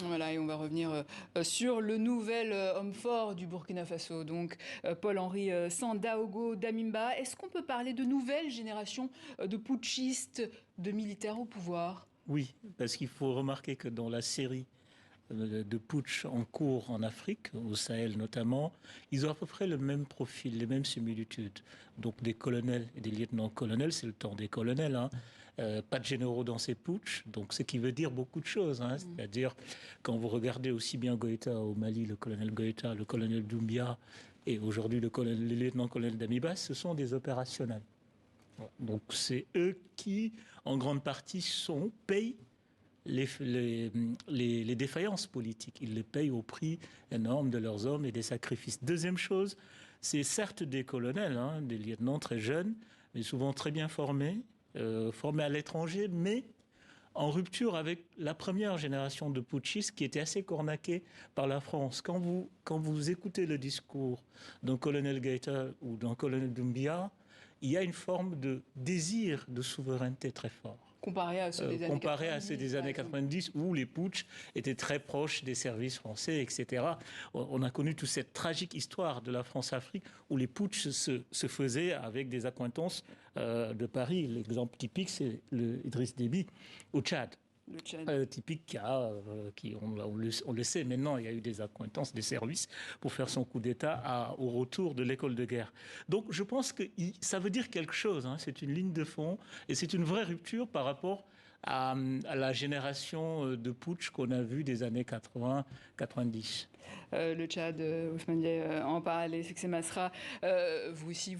Voilà, et on va revenir sur le nouvel homme fort du Burkina Faso, donc Paul-Henri Sandaogo Damiba. Est-ce qu'on peut parler de nouvelle génération de putschistes, de militaires au pouvoir? Oui, parce qu'il faut remarquer que dans la série de putsch en cours en Afrique, au Sahel notamment, ils ont à peu près le même profil, les mêmes similitudes. Donc des colonels et des lieutenants-colonels, c'est le temps des colonels, hein. Pas de généraux dans ces putschs, donc ce qui veut dire beaucoup de choses, hein. C'est-à-dire, quand vous regardez aussi bien Goïta au Mali, le colonel Goïta, le colonel Doumbia, et aujourd'hui le lieutenant-colonel Damiba, ce sont des opérationnels. Donc c'est eux qui, en grande partie, payent les défaillances politiques. Ils les payent au prix énorme de leurs hommes et des sacrifices. Deuxième chose, c'est certes des colonels, hein, des lieutenants très jeunes, mais souvent très bien formés, formés à l'étranger, mais en rupture avec la première génération de putschistes qui était assez cornaquée par la France. Quand vous écoutez le discours d'un colonel Gaïta ou d'un colonel Doumbia, il y a une forme de désir de souveraineté très fort. Comparé à ceux des années Comparé à 90, ceux des par années exemple. 90 où les putschs étaient très proches des services français, etc. On a connu toute cette tragique histoire de la France-Afrique où les putschs se faisaient avec des accointances de Paris. L'exemple typique, c'est Idriss Déby au Tchad. Le Tchad. Typique on le sait maintenant, il y a eu des accointances, des services pour faire son coup d'État au retour de l'école de guerre. Donc je pense que ça veut dire quelque chose, hein, c'est une ligne de fond et c'est une vraie rupture par rapport à la génération de putsch qu'on a vu des années 80-90. Le Tchad, Ousmane Diaye en parlait, c'est que c'est Masra. Vous aussi,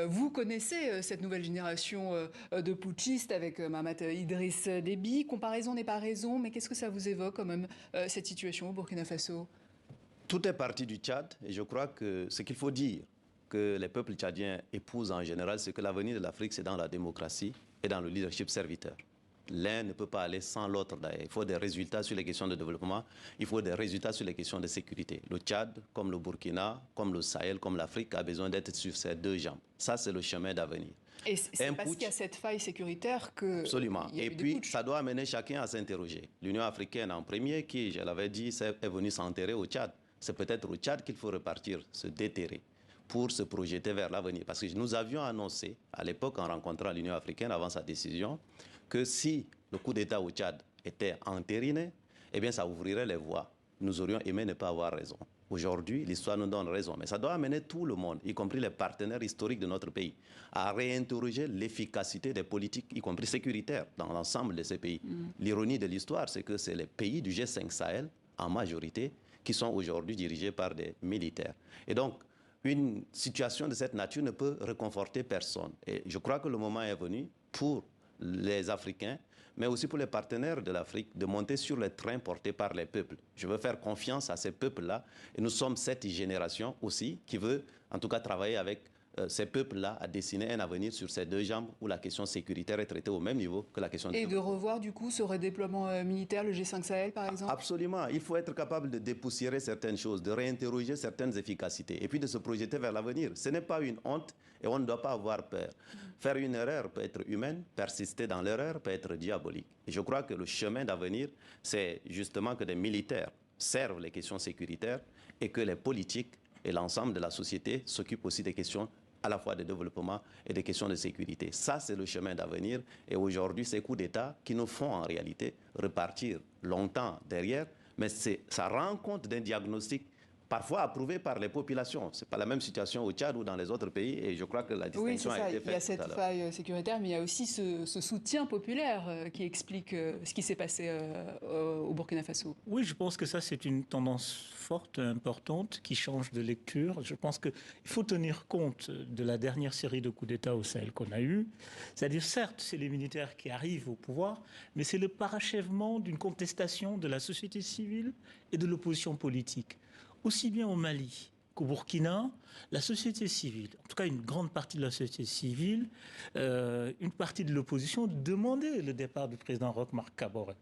vous connaissez cette nouvelle génération de putschistes avec Mahamat Idriss Déby. Comparaison n'est pas raison, mais qu'est-ce que ça vous évoque quand même cette situation au Burkina Faso? Tout est parti du Tchad et je crois que ce qu'il faut dire que les peuples tchadiens épousent en général, c'est que l'avenir de l'Afrique, c'est dans la démocratie et dans le leadership serviteur. L'un ne peut pas aller sans l'autre. Il faut des résultats sur les questions de développement, il faut des résultats sur les questions de sécurité. Le Tchad, comme le Burkina, comme le Sahel, comme l'Afrique, a besoin d'être sur ses deux jambes. Ça, c'est le chemin d'avenir. Et c'est parce qu'il y a cette faille sécuritaire que... Absolument. Il y a Et eu des puis, putschs. ça doit amener chacun à s'interroger. L'Union africaine en premier, qui, je l'avais dit, est venue s'enterrer au Tchad. C'est peut-être au Tchad qu'il faut repartir, se déterrer, pour se projeter vers l'avenir. Parce que nous avions annoncé, à l'époque, en rencontrant l'Union africaine avant sa décision, que si le coup d'État au Tchad était entériné, eh bien, ça ouvrirait les voies. Nous aurions aimé ne pas avoir raison. Aujourd'hui, l'histoire nous donne raison, mais ça doit amener tout le monde, y compris les partenaires historiques de notre pays, à réinterroger l'efficacité des politiques, y compris sécuritaires, dans l'ensemble de ces pays. L'ironie de l'histoire, c'est que c'est les pays du G5 Sahel, en majorité, qui sont aujourd'hui dirigés par des militaires. Et donc, une situation de cette nature ne peut réconforter personne. Et je crois que le moment est venu pour les Africains, mais aussi pour les partenaires de l'Afrique, de monter sur les trains portés par les peuples. Je veux faire confiance à ces peuples-là. Et nous sommes cette génération aussi qui veut, en tout cas, travailler avec ces peuples-là à dessiner un avenir sur ces deux jambes où la question sécuritaire est traitée au même niveau que la question de Et de développement. revoir du coup ce redéploiement militaire, le G5 Sahel par exemple? Absolument. Il faut être capable de dépoussiérer certaines choses, de réinterroger certaines efficacités et puis de se projeter vers l'avenir. Ce n'est pas une honte et on ne doit pas avoir peur. Faire une erreur peut être humaine, persister dans l'erreur peut être diabolique. Et je crois que le chemin d'avenir, c'est justement que des militaires servent les questions sécuritaires et que les politiques et l'ensemble de la société s'occupent aussi des questions à la fois de développement et des questions de sécurité. Ça, c'est le chemin d'avenir. Et aujourd'hui, ces coups d'État qui nous font en réalité repartir longtemps derrière, mais ça rend compte d'un diagnostic parfois approuvé par les populations. Ce n'est pas la même situation au Tchad ou dans les autres pays, et je crois que la Oui, c'est distinction a ça. été Il y a faite tout cette à l'heure. faille sécuritaire, mais il y a aussi ce soutien populaire qui explique ce qui s'est passé au Burkina Faso. Oui, je pense que ça, c'est une tendance forte, importante, qui change de lecture. Je pense qu'il faut tenir compte de la dernière série de coups d'État au Sahel qu'on a eu. C'est-à-dire, certes, c'est les militaires qui arrivent au pouvoir, mais c'est le parachèvement d'une contestation de la société civile et de l'opposition politique. Aussi bien au Mali qu'au Burkina, la société civile, en tout cas une grande partie de la société civile, une partie de l'opposition demandait le départ du président Roch-Marc Kaboré.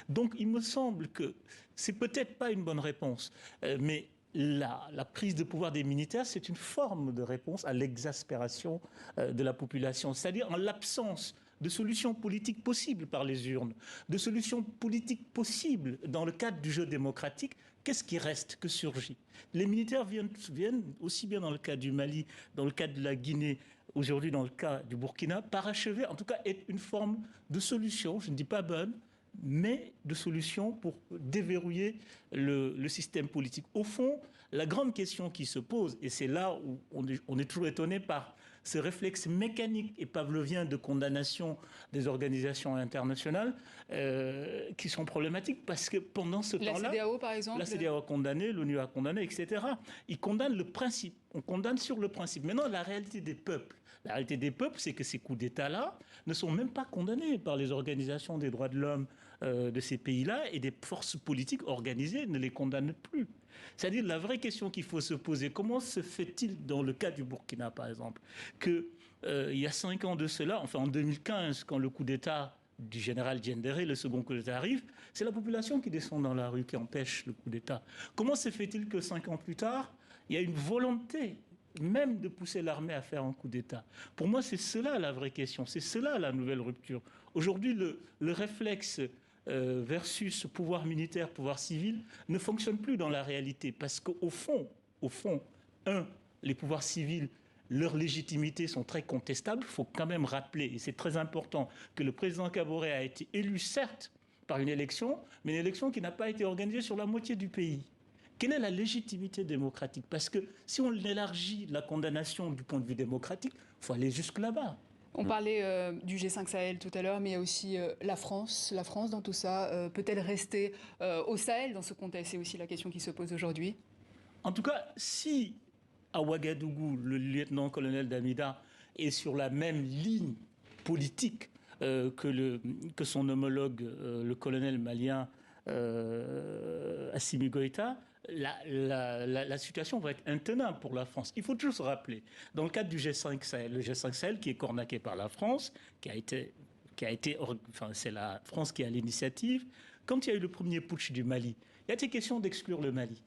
Donc il me semble que c'est peut-être pas une bonne réponse, mais la prise de pouvoir des militaires, c'est une forme de réponse à l'exaspération de la population. C'est-à-dire en l'absence de solutions politiques possibles par les urnes, de solutions politiques possibles dans le cadre du jeu démocratique, qu'est-ce qui reste, que surgit? Les militaires viennent aussi bien dans le cas du Mali, dans le cas de la Guinée, aujourd'hui dans le cas du Burkina, parachever, en tout cas être une forme de solution, je ne dis pas bonne, mais de solution pour déverrouiller le système politique. Au fond, la grande question qui se pose, et c'est là où on est toujours étonné par ce réflexe mécanique et pavlovien de condamnation des organisations internationales qui sont problématiques parce que pendant ce temps-là... La CEDEAO, par exemple. La CEDEAO a condamné, l'ONU a condamné, etc. Ils condamnent le principe. On condamne sur le principe. Maintenant, la réalité des peuples. La réalité des peuples, c'est que ces coups d'État-là ne sont même pas condamnés par les organisations des droits de l'homme de ces pays-là et des forces politiques organisées ne les condamnent plus. C'est-à-dire la vraie question qu'il faut se poser, comment se fait-il dans le cas du Burkina, par exemple, qu'il y a 5 ans de cela, enfin en 2015, quand le coup d'État du général Diendéré, le second coup d'État arrive, c'est la population qui descend dans la rue, qui empêche le coup d'État. Comment se fait-il que 5 ans plus tard, il y a une volonté même de pousser l'armée à faire un coup d'État? Pour moi, c'est cela la vraie question, c'est cela la nouvelle rupture. Aujourd'hui, le réflexe versus pouvoir militaire, pouvoir civil, ne fonctionne plus dans la réalité. Parce qu'au fond, les pouvoirs civils, leurs légitimités sont très contestables. Il faut quand même rappeler, et c'est très important, que le président Kaboré a été élu, certes, par une élection, mais une élection qui n'a pas été organisée sur la moitié du pays. Quelle est la légitimité démocratique? Parce que si on élargit la condamnation du point de vue démocratique, il faut aller jusque là-bas. On parlait du G5 Sahel tout à l'heure, mais il y a aussi la France. La France, dans tout ça, peut-elle rester au Sahel dans ce contexte? C'est aussi la question qui se pose aujourd'hui. En tout cas, si à Ouagadougou, le lieutenant-colonel Damida est sur la même ligne politique que son homologue, le colonel malien Assimi Goïta, la situation va être intenable pour la France. Il faut toujours se rappeler, dans le cadre du G5 Sahel, le G5 Sahel qui est cornaqué par la France, c'est la France qui a l'initiative, quand il y a eu le premier putsch du Mali, il a été question d'exclure le Mali.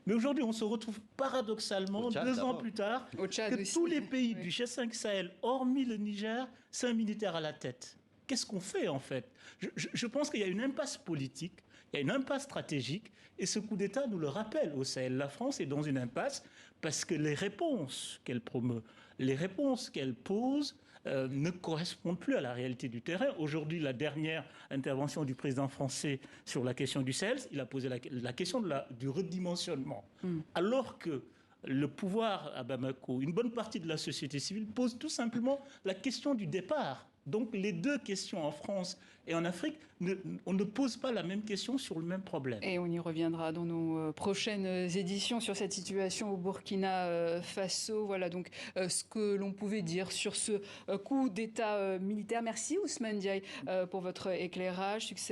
Mais aujourd'hui, on se retrouve paradoxalement, 2 ans plus tard, que tous les pays du G5 Sahel, hormis le Niger, c'est un militaire à la tête. Qu'est-ce qu'on fait, en fait? Je pense qu'il y a une impasse politique, il y a une impasse stratégique, et ce coup d'État nous le rappelle au Sahel. La France est dans une impasse parce que les réponses qu'elle promeut, les réponses qu'elle pose ne correspondent plus à la réalité du terrain. Aujourd'hui, la dernière intervention du président français sur la question du Sahel, il a posé la question du redimensionnement. Alors que le pouvoir à Bamako, une bonne partie de la société civile pose tout simplement la question du départ. Donc les deux questions en France et en Afrique, on ne pose pas la même question sur le même problème. Et on y reviendra dans nos prochaines éditions sur cette situation au Burkina Faso. Voilà donc ce que l'on pouvait dire sur ce coup d'État militaire. Merci Ousmane Diaye pour votre éclairage. Succès